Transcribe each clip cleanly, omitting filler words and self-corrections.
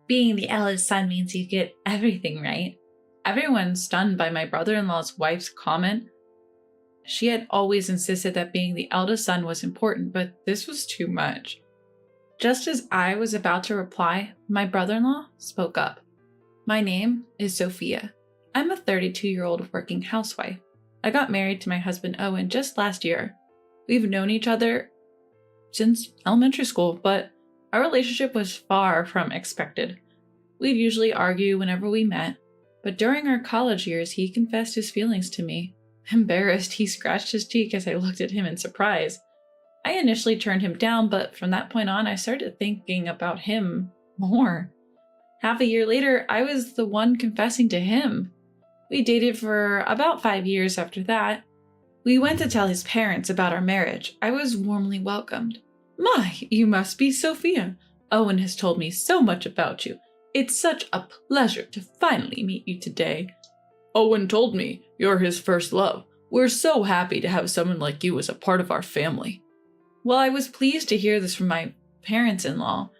being the eldest son means you get everything, right? Everyone's stunned by my brother-in-law's wife's comment. She had always insisted that being the eldest son was important, but this was too much. Just as I was about to reply, my brother-in-law spoke up. My name is Sophia. I'm a 32-year-old working housewife. I got married to my husband Owen just last year. We've known each other since elementary school, but our relationship was far from expected. We'd usually argue whenever we met, but during our college years, he confessed his feelings to me. Embarrassed, he scratched his cheek as I looked at him in surprise. I initially turned him down, but from that point on, I started thinking about him more. Half a year later, I was the one confessing to him. We dated for about 5 years after that. We went to tell his parents about our marriage. I was warmly welcomed. My, you must be Sophia. Owen has told me so much about you. It's such a pleasure to finally meet you today. Owen told me you're his first love. We're so happy to have someone like you as a part of our family. Well, I was pleased to hear this from my parents-in-law.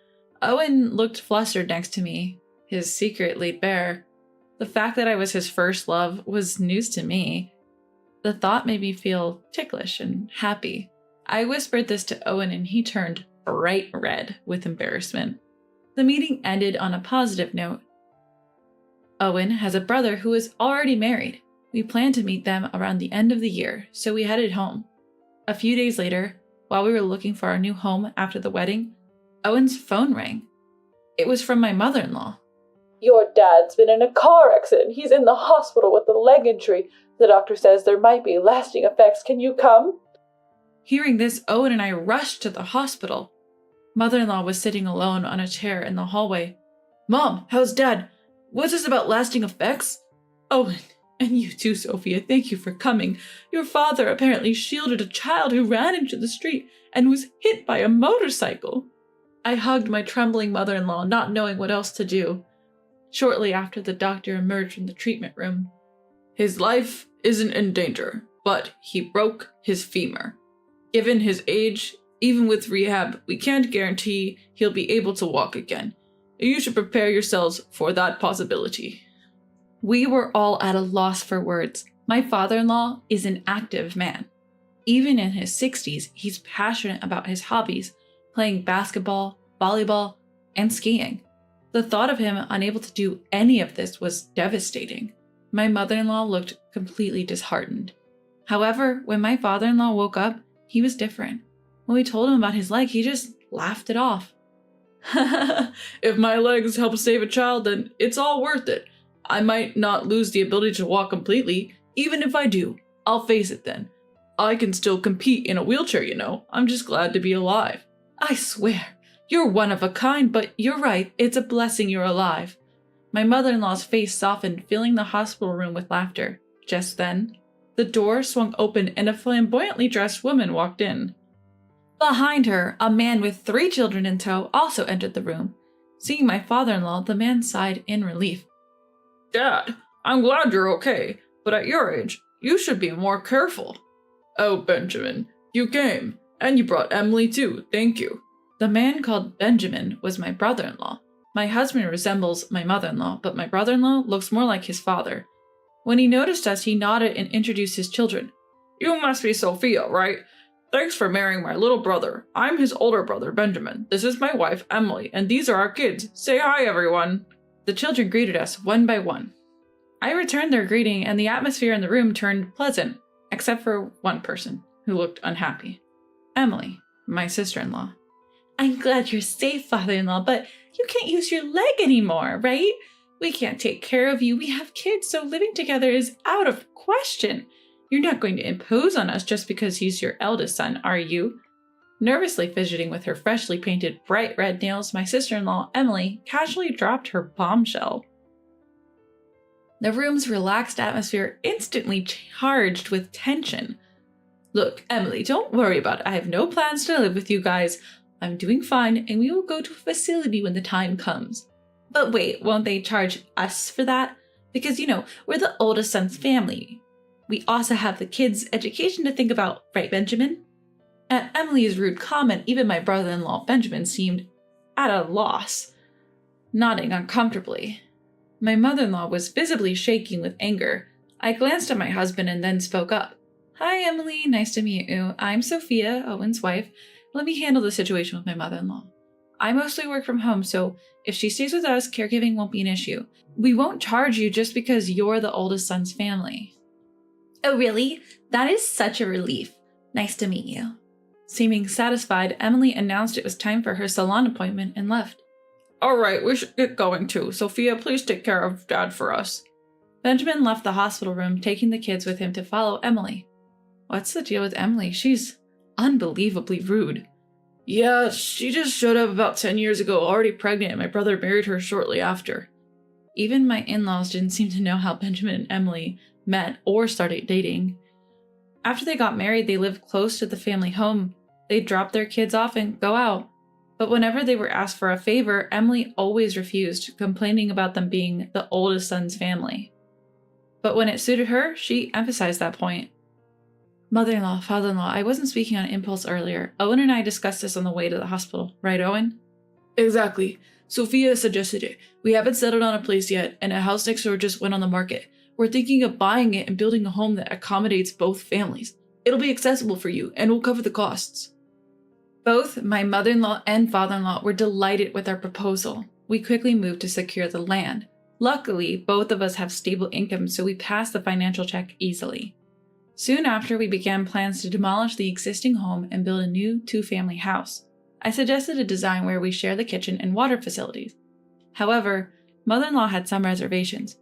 Owen looked flustered next to me, his secret laid bare. The fact that I was his first love was news to me. The thought made me feel ticklish and happy. I whispered this to Owen and he turned bright red with embarrassment. The meeting ended on a positive note. Owen has a brother who is already married. We planned to meet them around the end of the year, so we headed home. A few days later, while we were looking for our new home after the wedding, Owen's phone rang. It was from my mother-in-law. Your dad's been in a car accident. He's in the hospital with a leg injury. The doctor says there might be lasting effects. Can you come? Hearing this, Owen and I rushed to the hospital. Mother-in-law was sitting alone on a chair in the hallway. Mom, how's Dad? What's this about lasting effects? Owen, and you too, Sophia, thank you for coming. Your father apparently shielded a child who ran into the street and was hit by a motorcycle. I hugged my trembling mother-in-law, not knowing what else to do. Shortly after, the doctor emerged from the treatment room. His life isn't in danger, but he broke his femur. Given his age, even with rehab, we can't guarantee he'll be able to walk again. You should prepare yourselves for that possibility. We were all at a loss for words. My father-in-law is an active man. Even in his 60s, he's passionate about his hobbies, playing basketball, volleyball, and skiing. The thought of him unable to do any of this was devastating. My mother-in-law looked completely disheartened. However, when my father-in-law woke up, he was different. When we told him about his leg, he just laughed it off. If my legs help save a child, then it's all worth it. I might not lose the ability to walk completely. Even if I do, I'll face it then. I can still compete in a wheelchair, you know. I'm just glad to be alive. I swear, you're one of a kind, but you're right. It's a blessing you're alive. My mother-in-law's face softened, filling the hospital room with laughter. Just then, the door swung open and a flamboyantly dressed woman walked in. Behind her, a man with 3 children in tow also entered the room. Seeing my father-in-law, the man sighed in relief. Dad, I'm glad you're okay, but at your age, you should be more careful. Oh, Benjamin, you came, and you brought Emily too, thank you. The man called Benjamin was my brother-in-law. My husband resembles my mother-in-law, but my brother-in-law looks more like his father. When he noticed us, he nodded and introduced his children. You must be Sophia, right? Thanks for marrying my little brother. I'm his older brother, Benjamin. This is my wife, Emily, and these are our kids. Say hi, everyone. The children greeted us one by one. I returned their greeting, and the atmosphere in the room turned pleasant, except for one person who looked unhappy. Emily, my sister-in-law. I'm glad you're safe, father-in-law, but you can't use your leg anymore, right? We can't take care of you. We have kids, so living together is out of question. You're not going to impose on us just because he's your eldest son, are you? Nervously fidgeting with her freshly painted bright red nails, my sister-in-law, Emily, casually dropped her bombshell. The room's relaxed atmosphere instantly charged with tension. Look, Emily, don't worry about it. I have no plans to live with you guys. I'm doing fine, and we will go to a facility when the time comes. But wait, won't they charge us for that? Because, we're the oldest son's family. We also have the kids' education to think about, right, Benjamin? At Emily's rude comment, even my brother-in-law, Benjamin, seemed at a loss. nodding uncomfortably. My mother-in-law was visibly shaking with anger. I glanced at my husband and then spoke up. Hi, Emily. Nice to meet you. I'm Sophia, Owen's wife. Let me handle the situation with my mother-in-law. I mostly work from home, so if she stays with us, caregiving won't be an issue. We won't charge you just because you're the oldest son's family. Oh, really? That is such a relief. Nice to meet you. Seeming satisfied, Emily announced it was time for her salon appointment and left. All right, we should get going too. Sophia, please take care of Dad for us. Benjamin left the hospital room, taking the kids with him to follow Emily. What's the deal with Emily? She's unbelievably rude. Yeah, she just showed up about 10 years ago, already pregnant, and my brother married her shortly after. Even my in-laws didn't seem to know how Benjamin and Emily met or started dating. After they got married, they lived close to the family home. They'd drop their kids off and go out. But whenever they were asked for a favor, Emily always refused, complaining about them being the oldest son's family. But when it suited her, she emphasized that point. Mother-in-law, father-in-law, I wasn't speaking on impulse earlier. Owen and I discussed this on the way to the hospital. Right, Owen? Exactly. Sophia suggested it. We haven't settled on a place yet, and a house next door just went on the market. We're thinking of buying it and building a home that accommodates both families. It'll be accessible for you, and we'll cover the costs. Both my mother-in-law and father-in-law were delighted with our proposal. We quickly moved to secure the land. Luckily, both of us have stable income, so we passed the financial check easily. Soon after, we began plans to demolish the existing home and build a new two-family house. I suggested a design where we share the kitchen and water facilities. However, mother-in-law had some reservations.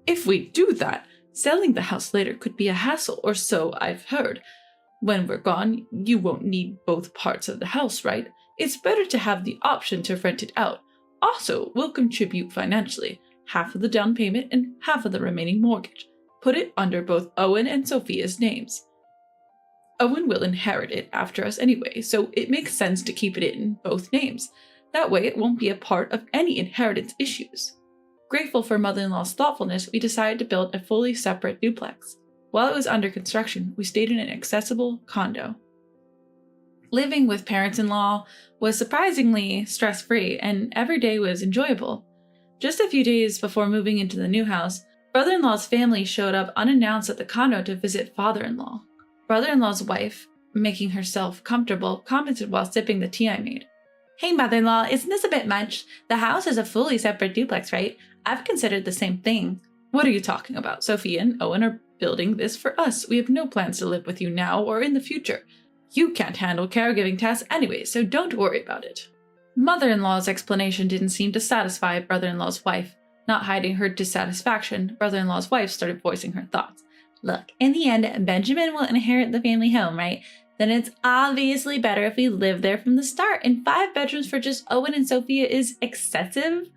If we do that, selling the house later could be a hassle, or so I've heard. When we're gone, you won't need both parts of the house, right? It's better to have the option to rent it out. Also, we'll contribute financially, half of the down payment and half of the remaining mortgage. Put it under both Owen and Sophia's names. Owen will inherit it after us anyway, so it makes sense to keep it in both names. That way it won't be a part of any inheritance issues. Grateful for mother-in-law's thoughtfulness, we decided to build a fully separate duplex. While it was under construction, we stayed in an accessible condo. Living with parents-in-law was surprisingly stress-free, and every day was enjoyable. Just a few days before moving into the new house, brother-in-law's family showed up unannounced at the condo to visit father-in-law. Brother-in-law's wife, making herself comfortable, commented while sipping the tea I made. Hey, mother-in-law, isn't this a bit much? The house is a fully separate duplex, right? I've considered the same thing. What are you talking about? Sophia and Owen are building this for us. We have no plans to live with you now or in the future. You can't handle caregiving tasks anyway, so don't worry about it. Mother-in-law's explanation didn't seem to satisfy brother-in-law's wife. Not hiding her dissatisfaction, brother-in-law's wife started voicing her thoughts. Look, in the end, Benjamin will inherit the family home, right? Then it's obviously better if we live there from the start, and 5 bedrooms for just Owen and Sophia is excessive.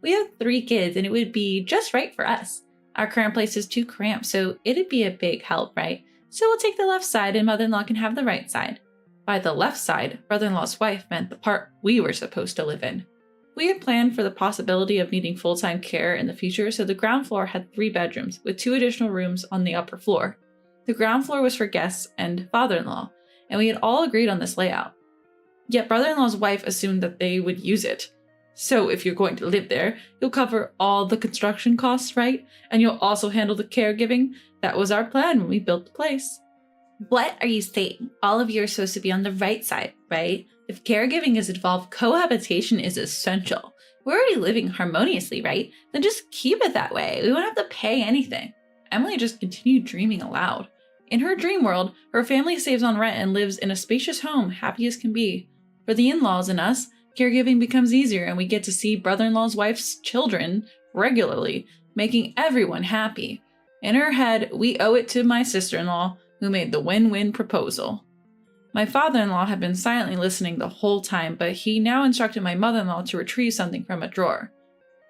We have 3 kids, and it would be just right for us. Our current place is too cramped, so it'd be a big help, right? So we'll take the left side, and mother-in-law can have the right side. By the left side, brother-in-law's wife meant the part we were supposed to live in. We had planned for the possibility of needing full-time care in the future, so the ground floor had 3 bedrooms, with 2 additional rooms on the upper floor. The ground floor was for guests and father-in-law, and we had all agreed on this layout. Yet brother-in-law's wife assumed that they would use it. So if you're going to live there, you'll cover all the construction costs, right? And you'll also handle the caregiving? That was our plan when we built the place. What are you saying? All of you are supposed to be on the right side, right? If caregiving is involved, cohabitation is essential. We're already living harmoniously, right? Then just keep it that way. We won't have to pay anything. Emily just continued dreaming aloud. In her dream world, her family saves on rent and lives in a spacious home, happy as can be. For the in-laws and us, caregiving becomes easier and we get to see brother-in-law's wife's children regularly, making everyone happy. In her head, we owe it to my sister-in-law, who made the win-win proposal. My father-in-law had been silently listening the whole time, but he now instructed my mother-in-law to retrieve something from a drawer.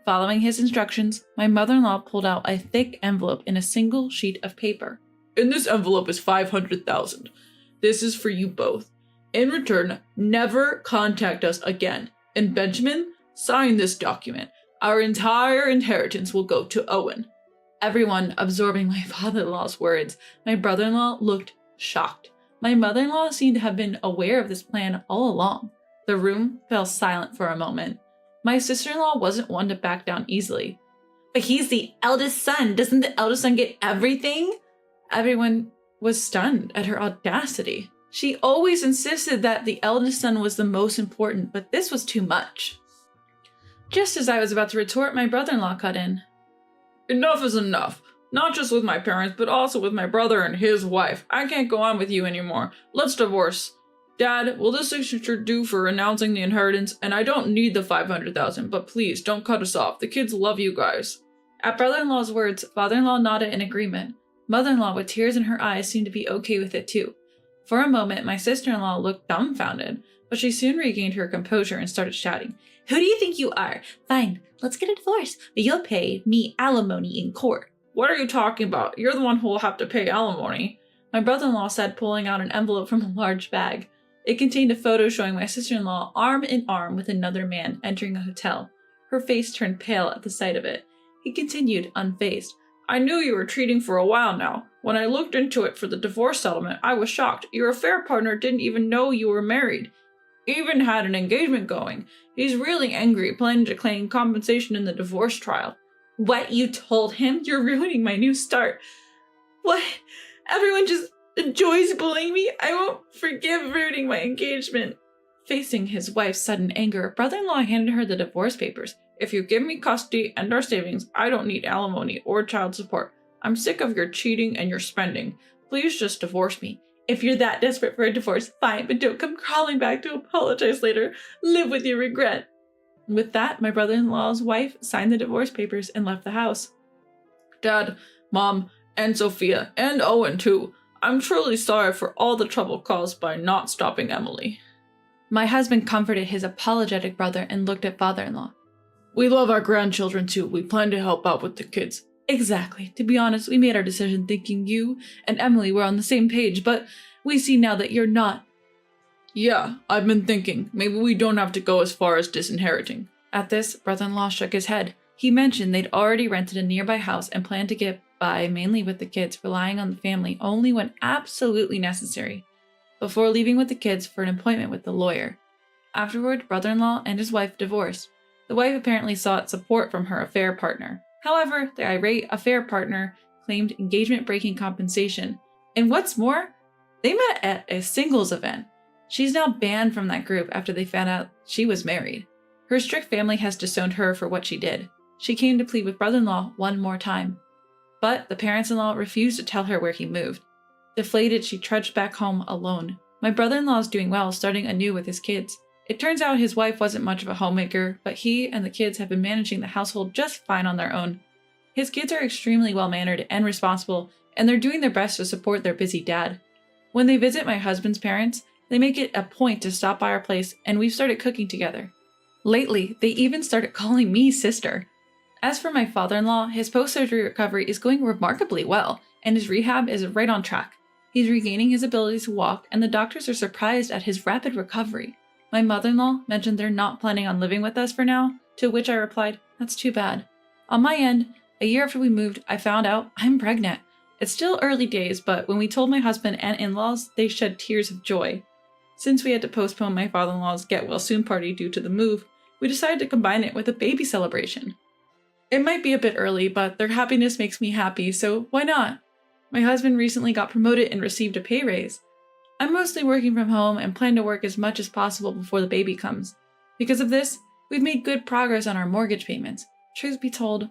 Following his instructions, my mother-in-law pulled out a thick envelope in a single sheet of paper. In this envelope is $500,000. This is for you both. In return, never contact us again. And Benjamin, sign this document. Our entire inheritance will go to Owen. Everyone absorbing my father-in-law's words, my brother-in-law looked shocked. My mother-in-law seemed to have been aware of this plan all along. The room fell silent for a moment. My sister-in-law wasn't one to back down easily. But he's the eldest son. Doesn't the eldest son get everything? Everyone was stunned at her audacity. She always insisted that the eldest son was the most important, but this was too much. Just as I was about to retort, my brother-in-law cut in. Enough is enough. Not just with my parents, but also with my brother and his wife. I can't go on with you anymore. Let's divorce. Dad, will this signature do for renouncing the inheritance? And I don't need the $500,000, but please don't cut us off. The kids love you guys. At brother-in-law's words, father-in-law nodded in agreement. Mother-in-law, with tears in her eyes, seemed to be okay with it too. For a moment, my sister-in-law looked dumbfounded, but she soon regained her composure and started shouting. Who do you think you are? Fine, let's get a divorce, but you'll pay me alimony in court. What are you talking about? You're the one who will have to pay alimony, my brother-in-law said, pulling out an envelope from a large bag. It contained a photo showing my sister-in-law arm in arm with another man entering a hotel. Her face turned pale at the sight of it. He continued, unfazed. I knew you were cheating for a while now. When I looked into it for the divorce settlement, I was shocked. Your affair partner didn't even know you were married. Even had an engagement going. He's really angry, planning to claim compensation in the divorce trial. What, you told him? You're ruining my new start. What? Everyone just enjoys bullying me? I won't forgive ruining my engagement. Facing his wife's sudden anger, brother-in-law handed her the divorce papers. If you give me custody and our savings, I don't need alimony or child support. I'm sick of your cheating and your spending. Please just divorce me. If you're that desperate for a divorce, fine, but don't come crawling back to apologize later. Live with your regret. With that, my brother-in-law's wife signed the divorce papers and left the house. Dad, Mom, and Sophia, and Owen too. I'm truly sorry for all the trouble caused by not stopping Emily. My husband comforted his apologetic brother and looked at father-in-law. We love our grandchildren too. We plan to help out with the kids. Exactly. To be honest, we made our decision thinking you and Emily were on the same page, but we see now that you're not. Yeah, I've been thinking. Maybe we don't have to go as far as disinheriting. At this, brother-in-law shook his head. He mentioned they'd already rented a nearby house and planned to get by mainly with the kids, relying on the family only when absolutely necessary, before leaving with the kids for an appointment with the lawyer. Afterward, brother-in-law and his wife divorced. The wife apparently sought support from her affair partner. However, the irate affair partner claimed engagement-breaking compensation. And what's more, they met at a singles event. She's now banned from that group after they found out she was married. Her strict family has disowned her for what she did. She came to plead with brother-in-law one more time. But the parents-in-law refused to tell her where he moved. Deflated, she trudged back home alone. My brother-in-law is doing well, starting anew with his kids. It turns out his wife wasn't much of a homemaker, but he and the kids have been managing the household just fine on their own. His kids are extremely well-mannered and responsible, and they're doing their best to support their busy dad. When they visit my husband's parents, they make it a point to stop by our place, and we've started cooking together. Lately, they even started calling me sister. As for my father-in-law, his post-surgery recovery is going remarkably well, and his rehab is right on track. He's regaining his ability to walk, and the doctors are surprised at his rapid recovery. My mother-in-law mentioned they're not planning on living with us for now, to which I replied, that's too bad. On my end, a year after we moved, I found out I'm pregnant. It's still early days, but when we told my husband and in-laws, they shed tears of joy. Since we had to postpone my father-in-law's get-well-soon party due to the move, we decided to combine it with a baby celebration. It might be a bit early, but their happiness makes me happy, so why not? My husband recently got promoted and received a pay raise. I'm mostly working from home and plan to work as much as possible before the baby comes. Because of this, we've made good progress on our mortgage payments. Truth be told,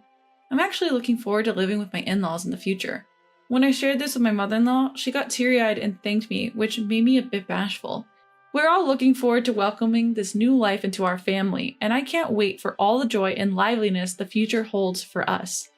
I'm actually looking forward to living with my in-laws in the future. When I shared this with my mother-in-law, she got teary-eyed and thanked me, which made me a bit bashful. We're all looking forward to welcoming this new life into our family, and I can't wait for all the joy and liveliness the future holds for us.